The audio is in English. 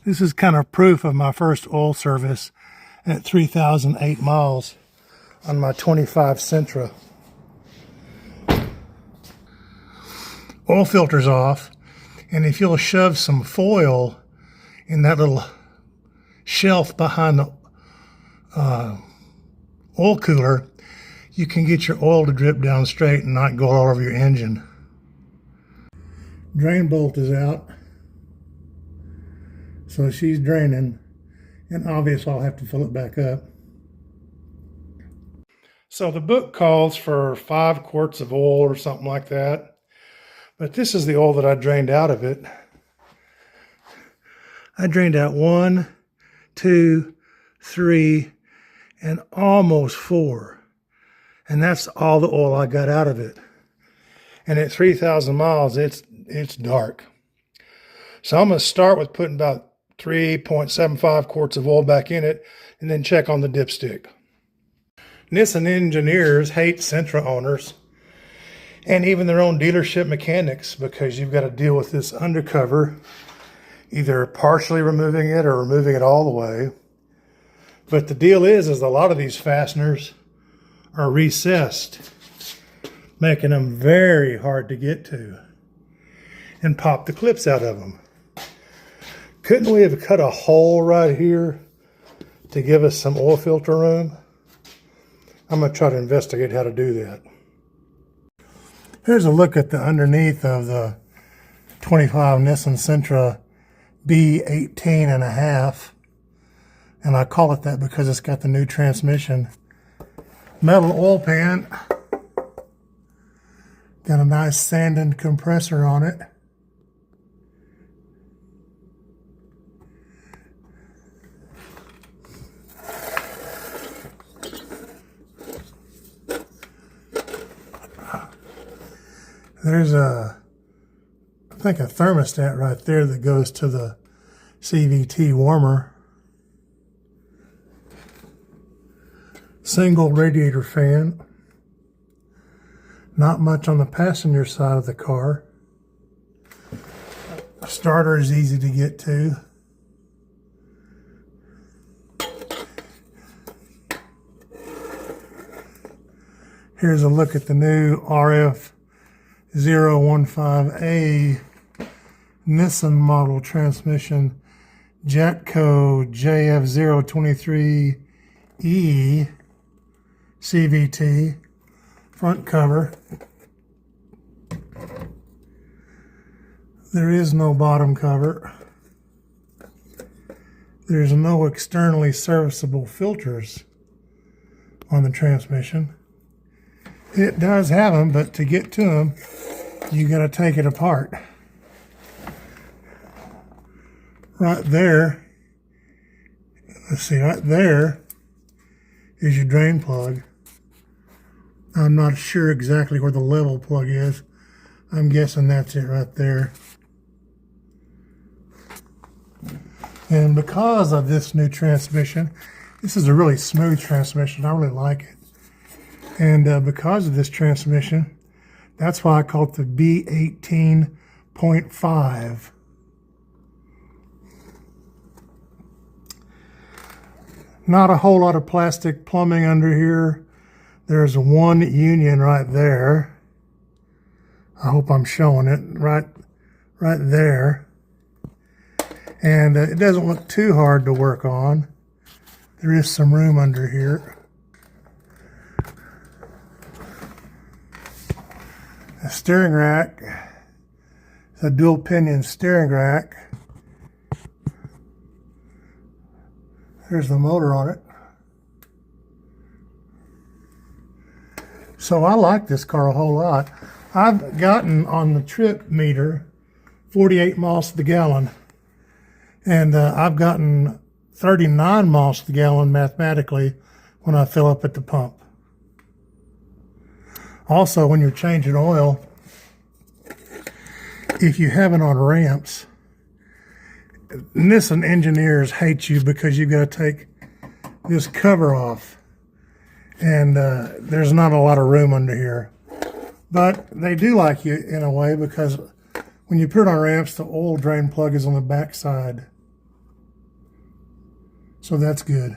This is kind of proof of my first oil service at 3,008 miles on my 25 Sentra. Oil filter's off, and if you'll shove some foil in that little shelf behind the oil cooler, you can get your oil to drip down straight and not go all over your engine. Drain bolt is out, so she's draining, and obviously I'll have to fill it back up. So the book calls for 5 quarts of oil or something like that, but this is the oil that I drained out of it. I drained out 1, 2, 3, and almost 4. And that's all the oil I got out of it. And at 3,000 miles, it's dark. So I'm going to start with putting about 3.75 quarts of oil back in it, and then check on the dipstick. Nissan engineers hate Sentra owners, and even their own dealership mechanics, because you've got to deal with this undercover, either partially removing it or removing it all the way. But the deal is a lot of these fasteners are recessed, making them very hard to get to, and pop the clips out of them. Couldn't we have cut a hole right here to give us some oil filter room? I'm going to try to investigate how to do that. Here's a look at the underneath of the 25 Nissan Sentra B18 and a half. And I call it that because it's got the new transmission. Metal oil pan. Got a nice sanding compressor on it. There's I think a thermostat right there that goes to the CVT warmer. Single radiator fan. Not much on the passenger side of the car. Starter is easy to get to. Here's a look at the new RF015A Nissan model transmission, Jatco JF023E CVT front cover. There is no bottom cover. There's no externally serviceable filters on the transmission. It does have them, but to get to them, you got to take it apart. Right there, let's see, right there is your drain plug. I'm not sure exactly where the level plug is. I'm guessing that's it right there. And because of this new transmission, this is a really smooth transmission. I really like it. And because of this transmission, that's why I call it the B18.5. Not a whole lot of plastic plumbing under here. There's one union right there. I hope I'm showing it right there. And it doesn't look too hard to work on. There is some room under here. A steering rack. It's a dual pinion steering rack. There's the motor on it. So I like this car a whole lot. I've gotten on the trip meter 48 miles to the gallon. And I've gotten 39 miles to the gallon mathematically when I fill up at the pump. Also, when you're changing oil, if you have it on ramps, Nissan engineers hate you because you've got to take this cover off. And there's not a lot of room under here. But they do like you in a way, because when you put it on ramps, the oil drain plug is on the back side. So that's good.